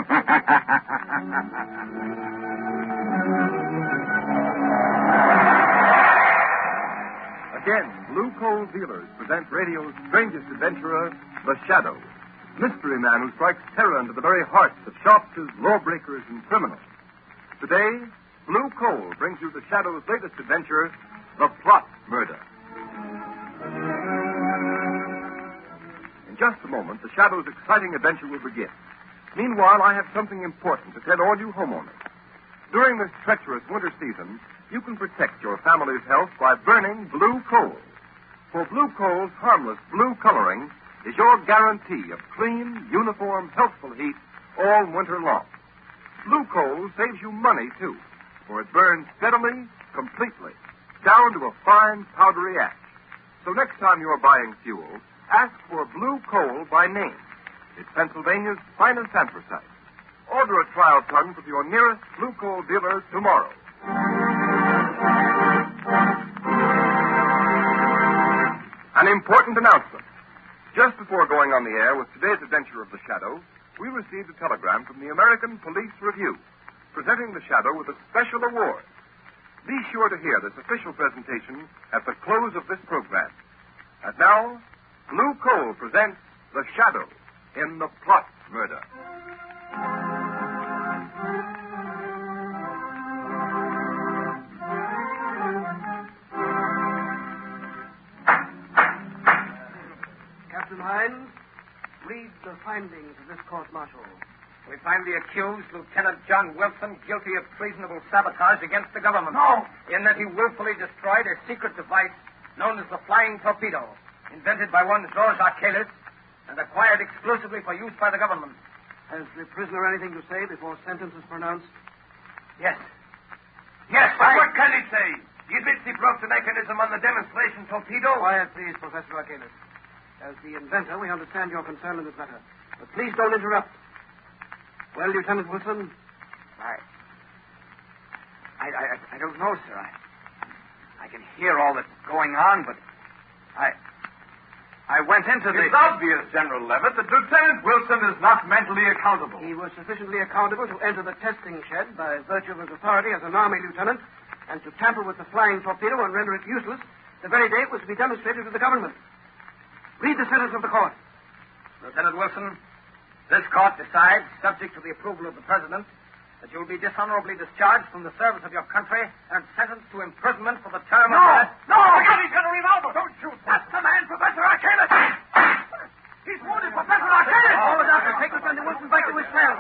Again, Blue Coal Dealers present radio's strangest adventurer, The Shadow, mystery man who strikes terror into the very hearts of shopkeepers, lawbreakers, and criminals. Today, Blue Coal brings you The Shadow's latest adventure, The Plot Murder. In just a moment, The Shadow's exciting adventure will begin. Meanwhile, I have something important to tell all you homeowners. During this treacherous winter season, you can protect your family's health by burning blue coal. For blue coal's harmless blue coloring is your guarantee of clean, uniform, healthful heat all winter long. Blue coal saves you money, too, for it burns steadily, completely, down to a fine, powdery ash. So next time you're buying fuel, ask for blue coal by name. It's Pennsylvania's finest anthracite. Order a trial ton from your nearest blue coal dealer tomorrow. An important announcement. Just before going on the air with today's adventure of The Shadow, we received a telegram from the American Police Review, presenting The Shadow with a special award. Be sure to hear this official presentation at the close of this program. And now, Blue Coal presents The Shadow in The Plot Murder. Captain Hines, read the findings of this court-martial. We find the accused, Lieutenant John Wilson, guilty of treasonable sabotage against the government. No! In that he willfully destroyed a secret device known as the flying torpedo, invented by one Georges Archelis and acquired exclusively for use by the government. Has the prisoner anything to say before sentence is pronounced? Yes. Yes, but what can he say? He admits he broke the mechanism on the demonstration torpedo. Quiet, please, Professor Archelis. As the inventor, we understand your concern in this matter. But please don't interrupt. Well, Lieutenant Wilson? I don't know, sir. I can hear all that's going on, but I went into the... It's obvious, General Levitt, that Lieutenant Wilson is not mentally accountable. He was sufficiently accountable to enter the testing shed by virtue of his authority as an Army lieutenant and to tamper with the flying torpedo and render it useless the very day it was to be demonstrated to the government. Read the sentence of the court. Lieutenant Wilson, this court decides, subject to the approval of the President, that you will be dishonorably discharged from the service of your country and sentenced to imprisonment for the term of... No! He's got a revolver! Don't shoot! That's the man, Professor Archelis! He's wounded, Professor Archelis! All the doctors, take Lieutenant Wilson back to his cell.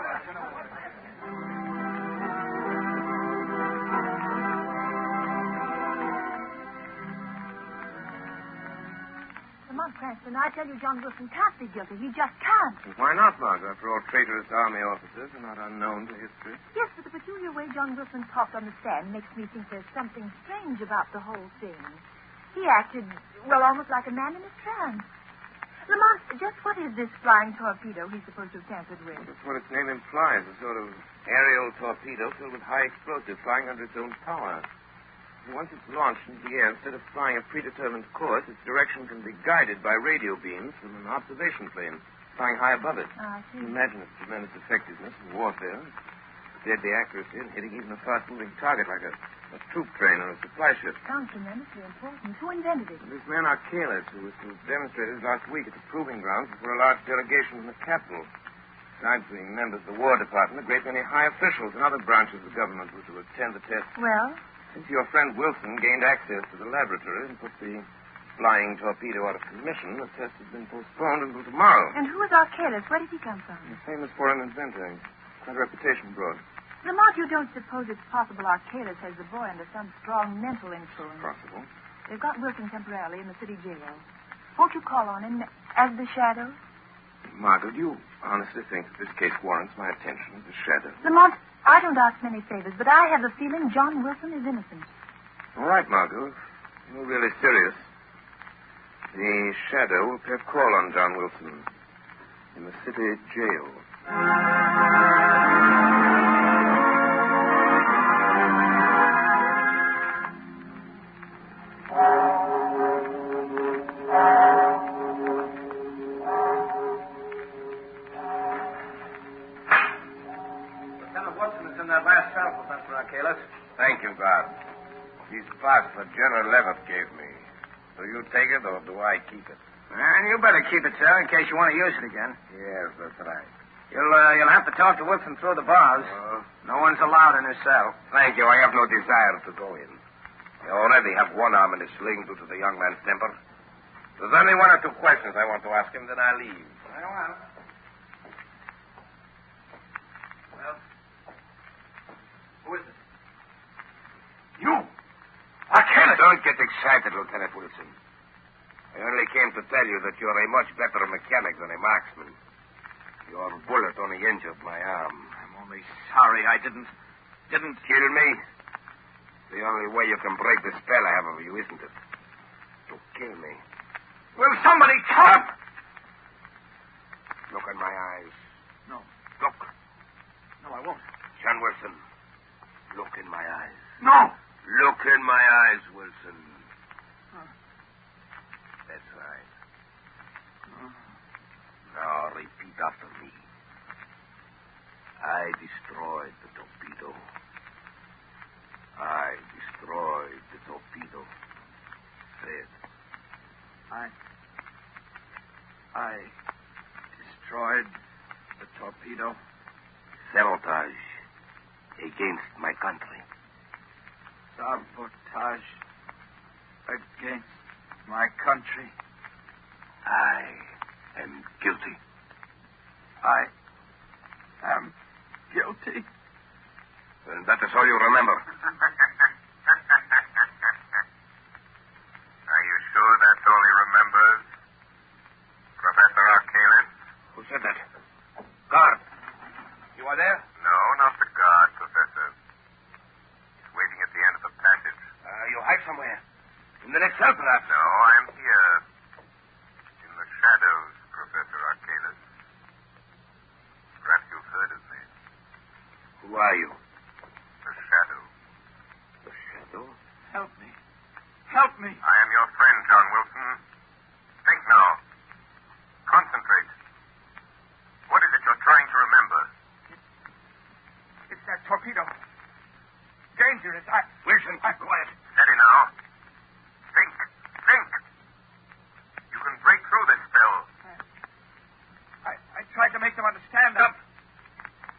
Lamont Cranston, I tell you, John Wilson can't be guilty. He just can't. Why not, Margot? After all, traitorous Army officers are not unknown to history. Yes, but the peculiar way John Wilson talked on the stand makes me think there's something strange about the whole thing. He acted, well, almost like a man in a trance. Lamont, just what is this flying torpedo he's supposed to have tampered with? That's what its name implies, a sort of aerial torpedo filled with high explosive flying under its own power. Once it's launched into the air, instead of flying a predetermined course, its direction can be guided by radio beams from an observation plane flying high above it. I see. Imagine its tremendous effectiveness in warfare, deadly accuracy in hitting even a fast-moving target like a troop train or a supply ship. Sounds tremendously important. Who invented it? This man Archelis, who was to have demonstrated last week at the proving grounds before a large delegation from the capital. Besides being members of the War Department, a great many high officials and other branches of the government were to attend the test. Well? Since your friend Wilson gained access to the laboratory and put the flying torpedo out of commission, the test has been postponed until tomorrow. And who is Archelis? Where did he come from? He's famous foreign inventor. He's quite a reputation abroad. Lamont, you don't suppose it's possible Archelis has the boy under some strong mental influence? Possible. They've got Wilson temporarily in the city jail. Won't you call on him as the Shadow? Margot, do you honestly think that this case warrants my attention as the Shadow? Lamont, I don't ask many favors, but I have the feeling John Wilson is innocent. All right, Margot. If you're really serious. The Shadow will pay a call on John Wilson in the city jail. Watson is in that last cell, Professor Archalis. Thank you, guard. This pass that General Levitt gave me. Do you take it or do I keep it? And you better keep it, sir, in case you want to use it again. Yes, that's right. You'll have to talk to Wilson through the bars. No one's allowed in his cell. Thank you. I have no desire to go in. I already have one arm in a sling due to the young man's temper. There's only one or two questions I want to ask him, then I'll leave. Very well. Well, who is it? You! Archalis! Don't get excited, Lieutenant Wilson. I only came to tell you that you're a much better mechanic than a marksman. Your bullet only injured my arm. I'm only sorry I didn't Kill me? The only way you can break the spell I have over you, isn't it? To kill me. Will somebody come? Look in my eyes. No. Look. No, I won't. John Wilson. Look in my eyes. No. Look in my eyes, Wilson. That's right. Now repeat after me. I destroyed the torpedo. I destroyed the torpedo. Say it. I destroyed the torpedo. Sabotage against my country. Sabotage against my country. I am guilty. I am guilty. And that is all you remember. Are you sure that's all he remembers? Professor Archalis? Who said that? Guard. You are there? No, not the guard, Professor. He's waiting at the end of the passage. You hide somewhere. In the next cell, perhaps. No, I'm here. In the shadows, Professor Archalis. Perhaps you've heard of me. Who are you? The Shadow. The Shadow? Help me. Help me. I am your friend, John Wilson. Think now. Concentrate. What is it you're trying to remember? It's that torpedo. Dangerous. Wilson, quiet. Steady now. Think. Think. You can break through this spell. I tried to make them understand that.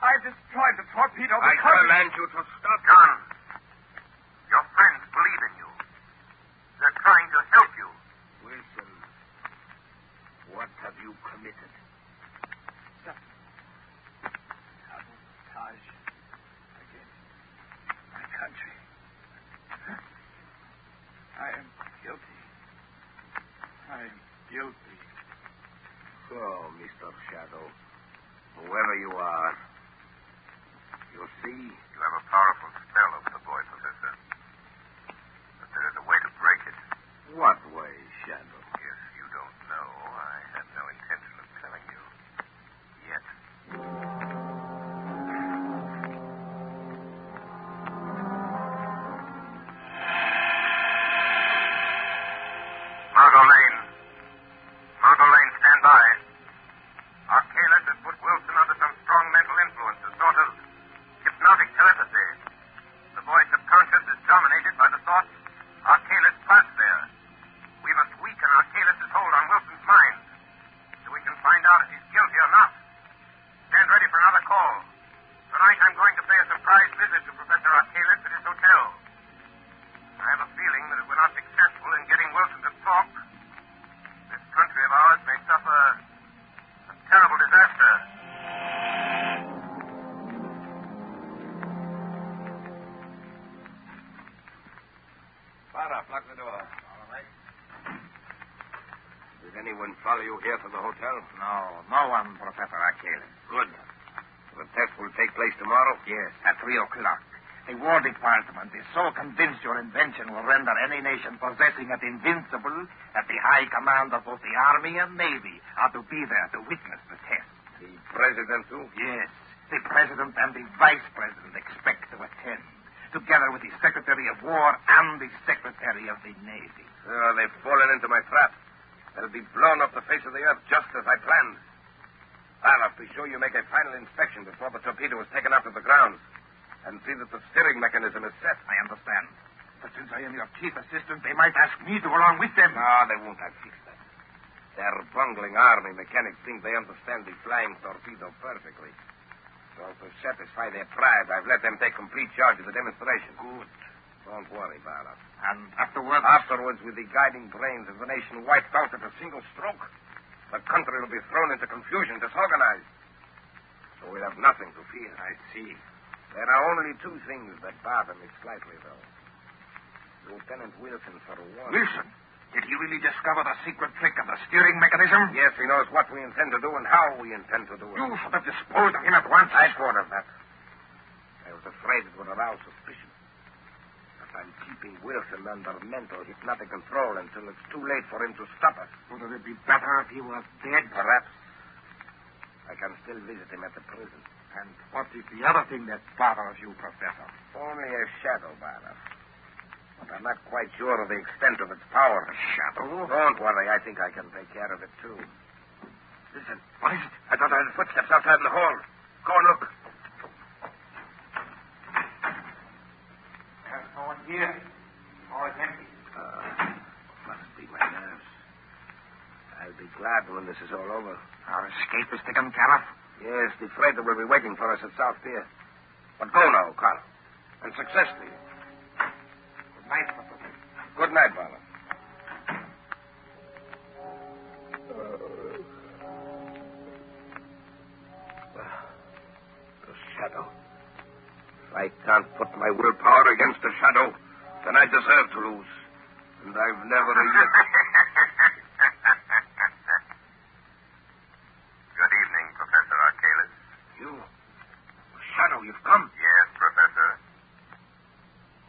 I destroyed the torpedo I because... command you to stop. John, your friends believe in you. They're trying to help you. Wilson, what have you committed? Sabotage against my country. I am guilty. I am guilty. So, Mr. Shadow, whoever you are, you see, You have a powerful spell over the boy, Professor. But there is a way to break it. what way, Shadow? If you don't know, I have no intention of telling you. Yet. Margot Lane, stand by. Archalis has put Wilson under some strong mental influence, a sort of hypnotic telepathy. The boy's subconscious is dominated by the thoughts Archalis plants there. We must weaken Archalis' hold on Wilson's mind so we can find out if he's guilty or not. Stand ready for another call. Tonight I'm going to pay a surprise visit to Professor Archalis at his hotel. I have a feeling that if we're not successful in getting Wilson to talk, this country of ours may suffer a terrible disaster. Farah, lock the door. All right. Did anyone follow you here to the hotel? No one, Professor Archalis. Good. The test will take place tomorrow? Yes, at 3 o'clock. The War Department is so convinced your invention will render any nation possessing it invincible that the high command of both the Army and Navy are to be there to witness the test. The President, too? Yes, the President and the Vice President expect to attend, together with the Secretary of War and the Secretary of the Navy. They've fallen into my trap. They'll be blown off the face of the earth just as I planned. Barlow, be sure you make a final inspection before the torpedo is taken up to the ground. And see that the steering mechanism is set. I understand. But since I am your chief assistant, they might ask me to go along with them. No, they won't. I've fixed that. Their bungling army mechanics think they understand the flying torpedo perfectly. So to satisfy their pride, I've let them take complete charge of the demonstration. Good. Don't worry, Barlow. And afterwards? Afterwards, with the guiding brains of the nation wiped out at a single stroke, the country will be thrown into confusion, disorganized. So we'll have nothing to fear. I see. There are only two things that bother me slightly, though. Lieutenant Wilson, for one. Wilson? Did he really discover the secret trick of the steering mechanism? Yes, he knows what we intend to do and how we intend to do it. You should have disposed of him at once. I thought of that. I was afraid it would arouse suspicion. But I'm keeping Wilson under mental hypnotic control until it's too late for him to stop us. Wouldn't it be better if he was dead? Perhaps. I can still visit him at the prison. And what is the other thing that bothers you, Professor? Only a shadow, Barlow. But I'm not quite sure of the extent of its power. A shadow? Don't worry. I think I can take care of it, too. Listen, what is it? I thought I heard footsteps outside in the hall. Go and look. There's no one here. All is empty. Must be my nerves. I'll be glad when this is all over. Our escape is taken care of? Yes, the freighter will be waiting for us at South Pier. But go now, Carl. And success to you. Good night, Professor. Good night, Barlow. The shadow. If I can't put my willpower against the shadow, then I deserve to lose. And I've never yet... Good evening, Professor Archalis. You? Shadow, you've come. Yes, Professor.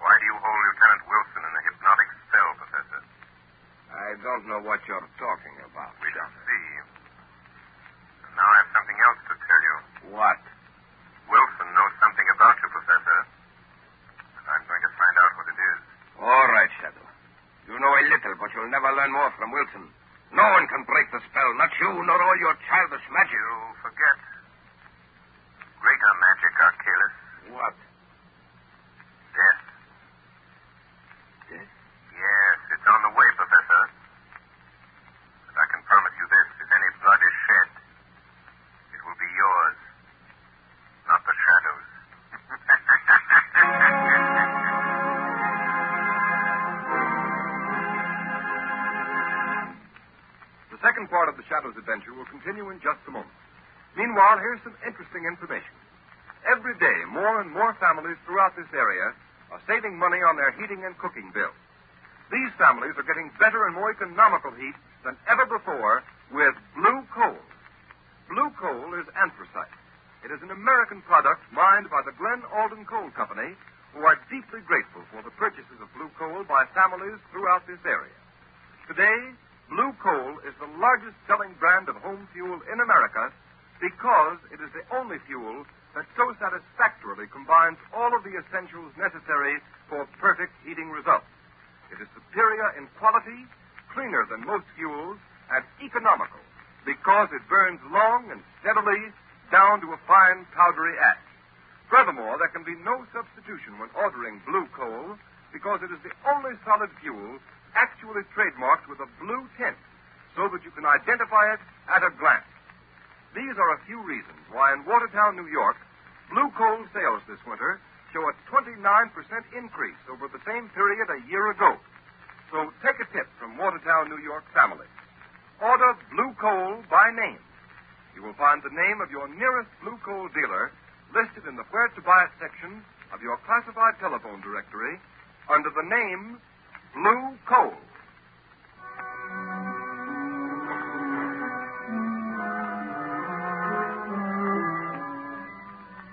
Why do you hold Lieutenant Wilson in a hypnotic cell, Professor? I don't know what you're talking about. We don't see. And now I have something else to tell you. What? Wilson knows something about you, Professor. And I'm going to find out what it is. All right, Shadow. You know a little, but you'll never learn more from Wilson. No one can break the spell, not you, nor all your childish magic. You forget. Greater magic, Archalis. What? Death. Death? Yes, it's on the way, Professor. But I can promise you this. If any blood is shed, it will be yours, not the shadow's. The second part of the Shadow's adventure will continue in just a moment. Meanwhile, here's some interesting information. Every day, more and more families throughout this area are saving money on their heating and cooking bills. These families are getting better and more economical heat than ever before with blue coal. Blue coal is anthracite. It is an American product mined by the Glen Alden Coal Company, who are deeply grateful for the purchases of blue coal by families throughout this area. Today, blue coal is the largest selling brand of home fuel in America because it is the only fuel that so satisfactorily combines all of the essentials necessary for perfect heating results. It is superior in quality, cleaner than most fuels, and economical because it burns long and steadily down to a fine powdery ash. Furthermore, there can be no substitution when ordering blue coal because it is the only solid fuel actually trademarked with a blue tint so that you can identify it at a glance. These are a few reasons why in Watertown, New York, blue coal sales this winter show a 29% increase over the same period a year ago. So take a tip from Watertown, New York families. Order blue coal by name. You will find the name of your nearest blue coal dealer listed in the Where to Buy It section of your classified telephone directory under the name Blue Coal.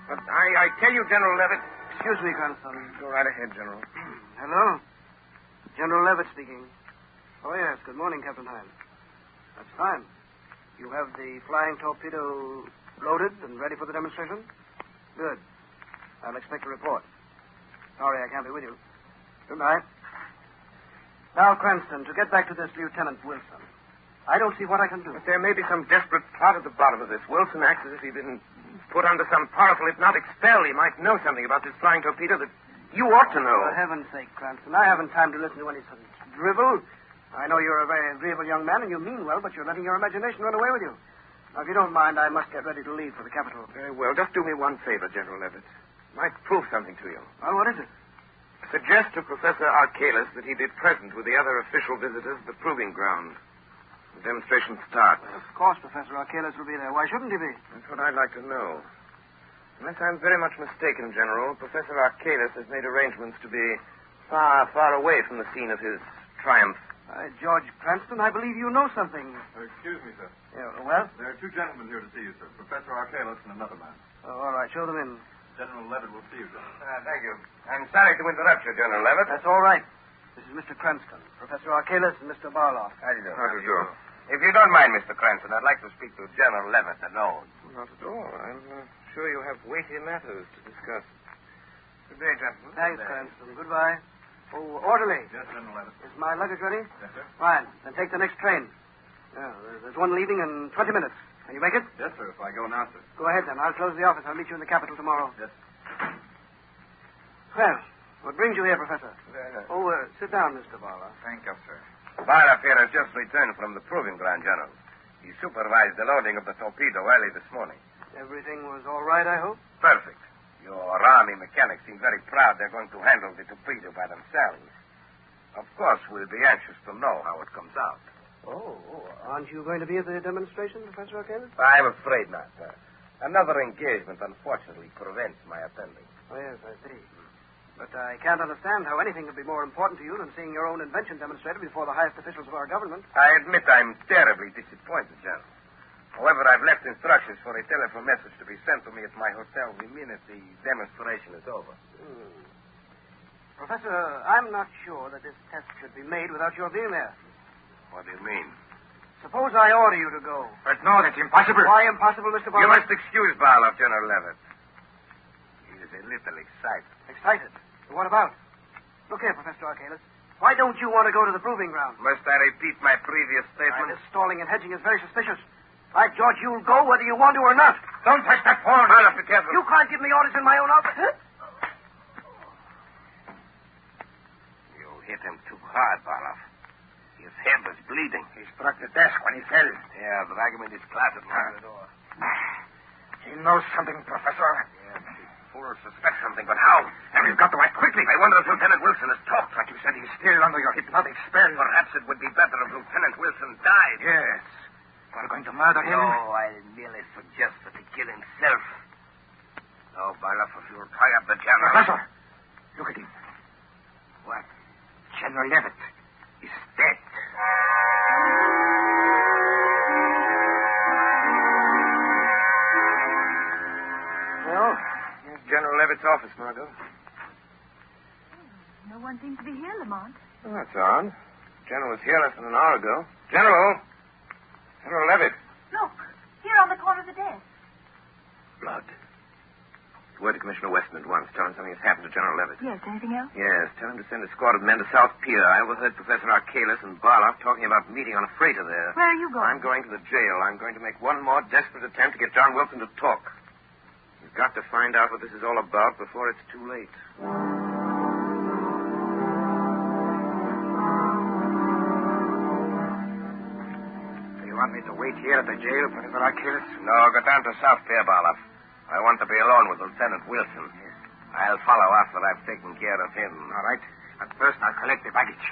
But I tell you, General Levitt. Excuse me, Constable. Go right ahead, General. Hello? General Levitt speaking. Oh, yes. Good morning, Captain Hines. That's fine. You have the flying torpedo loaded and ready for the demonstration? Good. I'll expect a report. Sorry I can't be with you. Good night. Now, Cranston, to get back to this Lieutenant Wilson. I don't see what I can do. But there may be some desperate plot at the bottom of this. Wilson acts as if he'd been put under some powerful hypnotic spell. He might know something about this flying torpedo that you ought to know. For heaven's sake, Cranston, I haven't time to listen to any such drivel. I know you're a very agreeable young man, and you mean well, but you're letting your imagination run away with you. Now, if you don't mind, I must get ready to leave for the capital. Very well. Just do me one favor, General Levitt. Might prove something to you. Well, what is it? Suggest to Professor Arcalis that he be present with the other official visitors at the proving ground. The demonstration starts. Well, of course, Professor Arcalis will be there. Why shouldn't he be? That's what I'd like to know. Unless I'm very much mistaken, General, Professor Arcalis has made arrangements to be far, far away from the scene of his triumph. George Cranston, I believe you know something. Excuse me, sir. Yeah, well? There are two gentlemen here to see you, sir. Professor Arcalis and another man. Oh, all right. Show them in. General Levitt will see you, sir. Thank you. I'm sorry to interrupt you, General Levitt. That's all right. This is Mr. Cranston, Professor Arcalis, and Mr. Barloff. How do you do? How do you do? If you don't mind, Mr. Cranston, I'd like to speak to General Levitt alone. Not at all. I'm sure you have weightier matters to discuss. Good day, gentlemen. Thanks, Cranston. Goodbye. Oh, orderly. Yes, General Levitt. Is my luggage ready? Yes, sir. Fine. Then take the next train. Yeah, there's one leaving in 20 minutes. Can you make it? Yes, sir, if I go now, sir. Go ahead, then. I'll close the office. I'll meet you in the capital tomorrow. Yes. Well, what brings you here, Professor? Sit down, Mr. Barloff. Thank you, sir. Barloff here has just returned from the proving ground, General. He supervised the loading of the torpedo early this morning. Everything was all right, I hope? Perfect. Your army mechanics seem very proud they're going to handle the torpedo by themselves. Of course, we'll be anxious to know how it comes out. Oh, aren't you going to be at the demonstration, Professor Arcalis? I'm afraid not, sir. Another engagement, unfortunately, prevents my attending. Oh, yes, I see. But I can't understand how anything could be more important to you than seeing your own invention demonstrated before the highest officials of our government. I admit I'm terribly disappointed, General. However, I've left instructions for a telephone message to be sent to me at my hotel the minute the demonstration is over. Professor, I'm not sure that this test should be made without your being there. What do you mean? Suppose I order you to go. But no, that's impossible. Why impossible, Mr. You Barloff? must excuse Barloff, General Levitt. He is a little excited. Excited? What about? Look here, Professor Arcalis. Why don't you want to go to the proving ground? Must I repeat my previous statement? This stalling and hedging is very suspicious. By George, you'll go whether you want to or not. Don't touch that phone. Barloff, be careful. You can't give me orders in my own office. You hit him too hard, Barloff. His head was bleeding. He struck the desk when he fell. Yeah, drag him in his closet and open the door. He knows something, Professor. Yes, the fool suspects something, but how? And we've got to act quickly. I wonder if Lieutenant Wilson has talked. But you said he's still under your hypnotic spell. Perhaps it would be better if Lieutenant Wilson died. Yes. We're going to murder him? No, I merely suggest that he kill himself. No, Barloff, if you'll tie up the general... Professor, look at him. What? General Levitt is dead. Well, here's General Levitt's office, Margot. No one seems to be here, Lamont. Well, that's odd. General was here less than an hour ago. General! General Levitt. Look, here on the corner of the desk. Blood. Word to Commissioner Weston at once. Tell him something has happened to General Levitt. Yes, anything else? Yes, tell him to send a squad of men to South Pier. I overheard Professor Arcalis and Barloff talking about meeting on a freighter there. Where are you going? I'm going to the jail. I'm going to make one more desperate attempt to get John Wilson to talk. We've got to find out what this is all about before it's too late. You want me to wait here at the jail, Professor Arcalis? No, go down to South Pier, Barloff. I want to be alone with Lieutenant Wilson. Yes. I'll follow after I've taken care of him. All right. But first, I'll collect the baggage.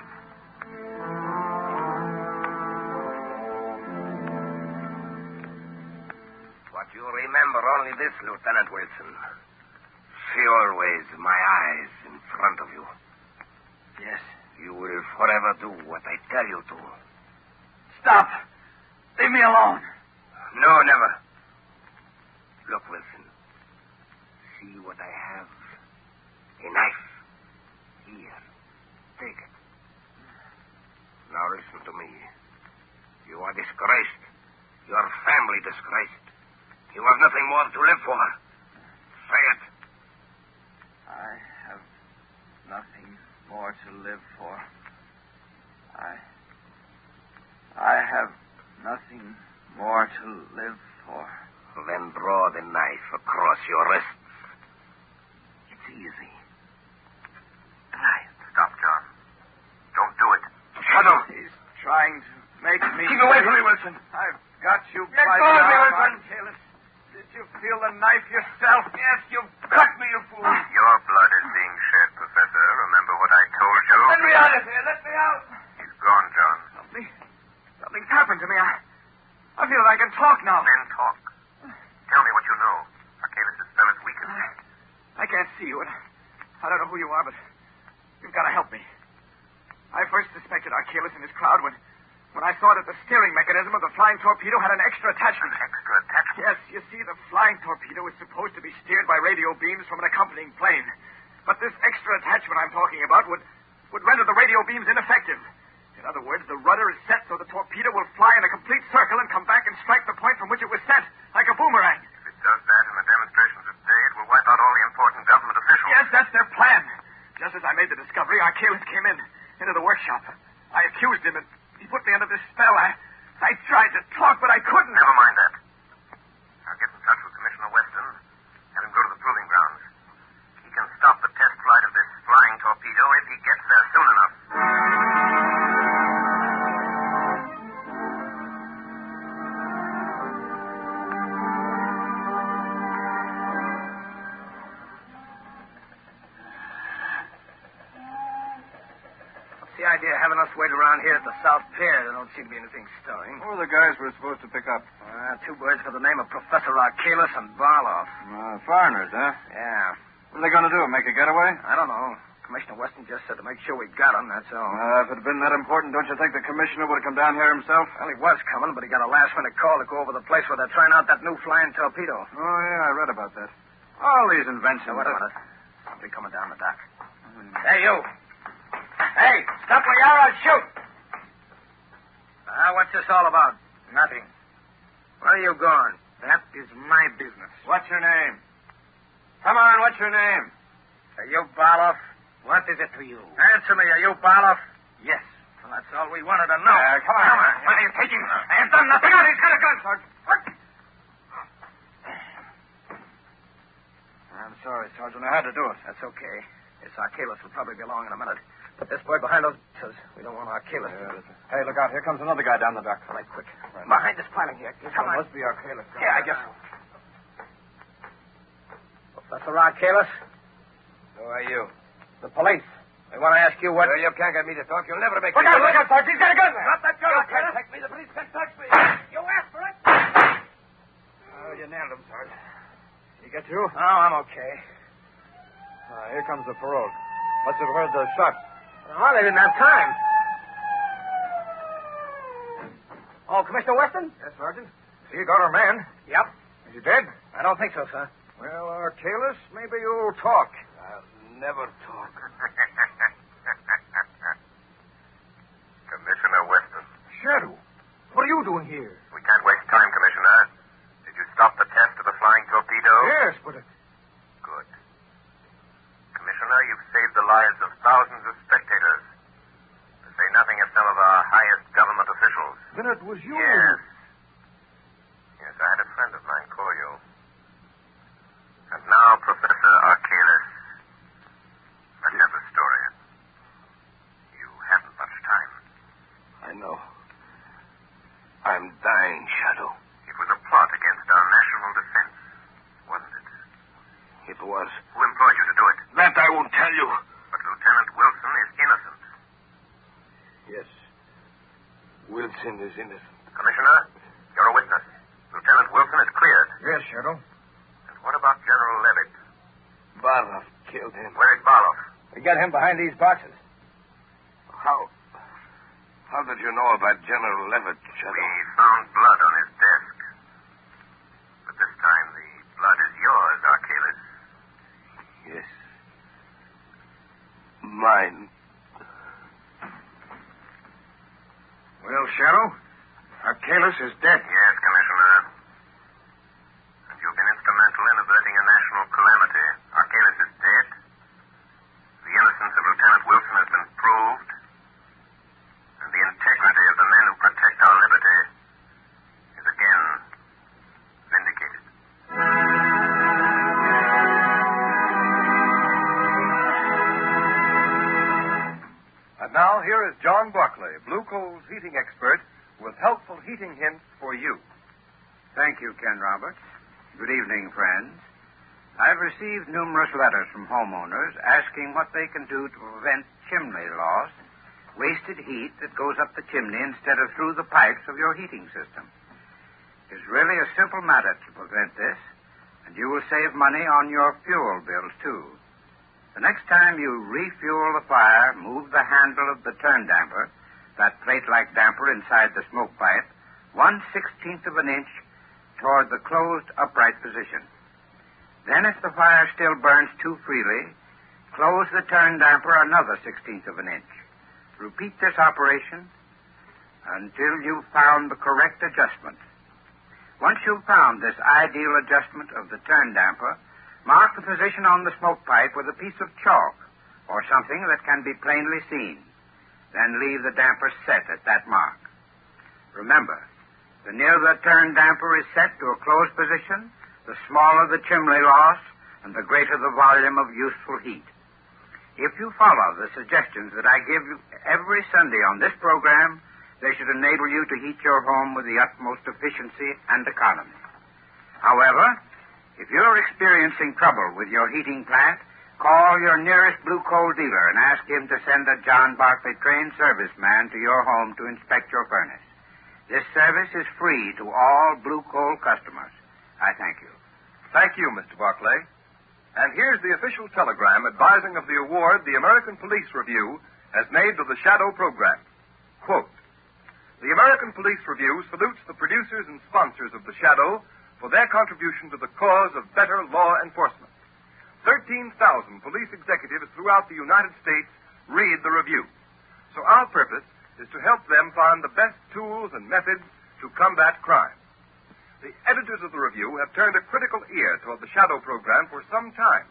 But you remember only this, Lieutenant Wilson. See always my eyes in front of you. Yes. You will forever do what I tell you to. Stop! Leave me alone. No, never. Look, Wilson. See what I have? A knife. Here. Take it. Now listen to me. You are disgraced. Your family disgraced. You have nothing more to live for. Say it. I have nothing more to live for. I have Wilson live for? Then draw the knife across your wrists. It's easy. Try it. Stop, John. Don't do it. Shadow! He's trying to make me... Keep away from me, Wilson. I've got you Let by go of me, now, Wilson. Archelaus. Did you feel the knife yourself? Yes, you cut me, you fool. Your blood is being shed, Professor. Remember what I told you? Let me out of here. Let me out. He's gone, John. Something's happened to me. I feel like I can talk now. Then talk. Tell me what you know. Archelaus' spell is weakened. I can't see you, and I don't know who you are, but you've got to help me. I first suspected Archelaus and his crowd when I saw that the steering mechanism of the flying torpedo had an extra attachment. An extra attachment? Yes, you see, the flying torpedo is supposed to be steered by radio beams from an accompanying plane. But this extra attachment I'm talking about would render the radio beams ineffective. In other words, the rudder is set so the torpedo will fly in a complete circle and come back and strike the point from which it was sent, like a boomerang. If it does that in the demonstrations of today, it will wipe out all the important government officials. Yes, that's their plan. Just as I made the discovery, Archelaus came into the workshop. I accused him, and he put me under this spell. I tried to talk, but I couldn't. Never mind that. I'll get in touch with Commissioner Weston, have him go to the proving grounds. He can stop the test flight of this flying torpedo if he gets there soon enough. The idea of having us wait around here at the South Pier. There don't seem to be anything stirring. Who are the guys we're supposed to pick up? Two birds with the name of Professor Archelaus and Barloff. Foreigners, huh? Yeah. What are they going to do, make a getaway? I don't know. Commissioner Weston just said to make sure we got them, that's all. If it had been that important, don't you think the commissioner would have come down here himself? Well, he was coming, but he got a last-minute call to go over the place where they're trying out that new flying torpedo. Oh, yeah, I read about that. All these inventions. Now, wait a minute. Somebody coming down the dock. Hey, you. Hey, stop where you are, I'll shoot. What's this all about? Nothing. Where are you going? That is my business. What's your name? Come on, what's your name? Are you Barloff? What is it to you? Answer me. Are you Barloff? Yes. Well, that's all we wanted to know. Come on. What are you taking? I have done nothing. He's got a gun, Sergeant. What? I'm sorry, Sergeant. I had to do it. That's okay. This Archelaus will probably be along in a minute. But this boy behind those says we don't want Archelaus. Hey, look out. Here comes another guy down the dock. All right, quick. Behind this piling here. Come on. Must be Archelaus. Yeah, I guess so. Professor Archelaus? Who are you? The police. We want to ask you what... Well, you can't get me to talk. You'll never make Look me... out, Sergeant. He's got a gun there. Drop that gun, You Archelaus. can't touch me. The police can't touch me. You asked for it. Oh, you nailed him, Sergeant. He get you? Oh, I'm okay. Here comes the parole. Must have heard the shots. Oh, they didn't have time. Oh, Commissioner Weston? Yes, Sergeant. So you got our man. Yep. Is he dead? I don't think so, sir. Well, Archelaus, maybe you'll talk. I'll never talk. Commissioner Weston. Shadow, what are you doing here? We can't waste time, Commissioner. Did you stop the test of the flying torpedo? Yes, but... Good. Commissioner, you've saved the lives of thousands of spectators. To say nothing of some of our highest government officials. Then it was you. Yes. Yes, I had a friend of mine call you. And now, Professor Archelaus, let's have the story. You haven't much time. I know. I'm dying, Shadow. It was a plot against our national defense, wasn't it? It was. Who employed you to do it? That I won't tell you. But Lieutenant Wilson is innocent. Yes. Wilson is innocent. Commissioner, you're a witness. Lieutenant Wilson is cleared. Yes, Shadow. And what about General Levitt? Barloff killed him. Where is Barloff? We got him behind these boxes. How did you know about General Levitt, Shadow? We found blood on his desk. But this time the blood is yours, Archelaus. Yes. Mine. Well, Shadow, Archelaus is dead. Yes, Commissioner. And you've been instrumental in averting a national calamity. Archelaus is dead. The innocence of Lieutenant Wilson has been proved. And the integrity of the men who protect our liberty is again now, here is John Barclay, Blue Coal's heating expert, with helpful heating hints for you. Thank you, Ken Roberts. Good evening, friends. I've received numerous letters from homeowners asking what they can do to prevent chimney loss, wasted heat that goes up the chimney instead of through the pipes of your heating system. It's really a simple matter to prevent this, and you will save money on your fuel bills, too. The next time you refuel the fire, move the handle of the turn damper, that plate-like damper inside the smoke pipe, 1/16 of an inch toward the closed upright position. Then, if the fire still burns too freely, close the turn damper another 1/16 of an inch. Repeat this operation until you've found the correct adjustment. Once you've found this ideal adjustment of the turn damper, mark the position on the smoke pipe with a piece of chalk or something that can be plainly seen. Then leave the damper set at that mark. Remember, the nearer the turn damper is set to a closed position, the smaller the chimney loss and the greater the volume of useful heat. If you follow the suggestions that I give you every Sunday on this program, they should enable you to heat your home with the utmost efficiency and economy. However, if you're experiencing trouble with your heating plant, call your nearest Blue Coal dealer and ask him to send a John Barclay trained serviceman to your home to inspect your furnace. This service is free to all Blue Coal customers. I thank you. Thank you, Mr. Barclay. And here's the official telegram advising of the award the American Police Review has made to the Shadow program. Quote, "The American Police Review salutes the producers and sponsors of the Shadow for their contribution to the cause of better law enforcement. 13,000 police executives throughout the United States read the review. So our purpose is to help them find the best tools and methods to combat crime. The editors of the review have turned a critical ear toward the Shadow program for some time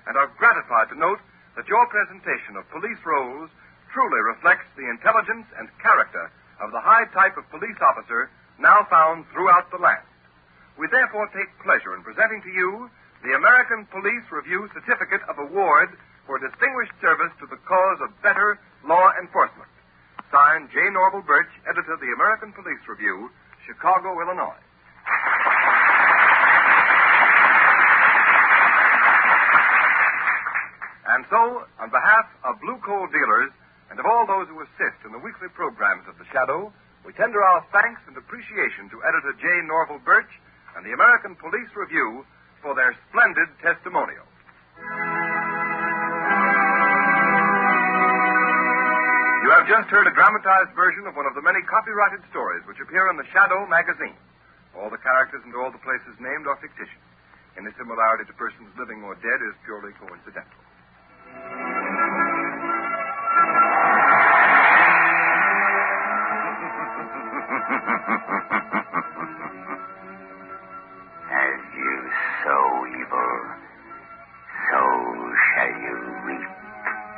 and are gratified to note that your presentation of police roles truly reflects the intelligence and character of the high type of police officer now found throughout the land. We therefore take pleasure in presenting to you the American Police Review Certificate of Award for Distinguished Service to the Cause of Better Law Enforcement. Signed, J. Norval Birch, editor of the American Police Review, Chicago, Illinois." And so, on behalf of Blue Coal dealers and of all those who assist in the weekly programs of the Shadow, we tender our thanks and appreciation to editor J. Norval Birch and the American Police Review for their splendid testimonial. You have just heard a dramatized version of one of the many copyrighted stories which appear in the Shadow magazine. All the characters and all the places named are fictitious. Any similarity to persons living or dead is purely coincidental. As you sow evil, so shall you reap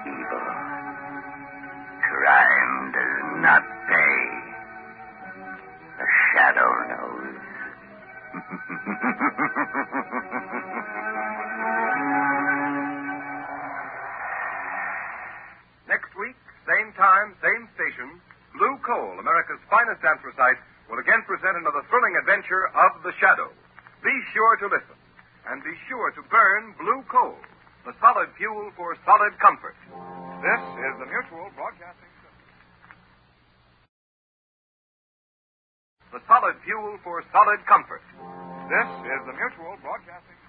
evil. Crime does not pay. The Shadow knows. Next week, same time, same station, Blue Coal, America's finest anthracite, will again present another thrilling adventure of the Shadow. Be sure to listen, and be sure to burn Blue Coal, the solid fuel for solid comfort. This is the Mutual Broadcasting System. The solid fuel for solid comfort. This is the Mutual Broadcasting System.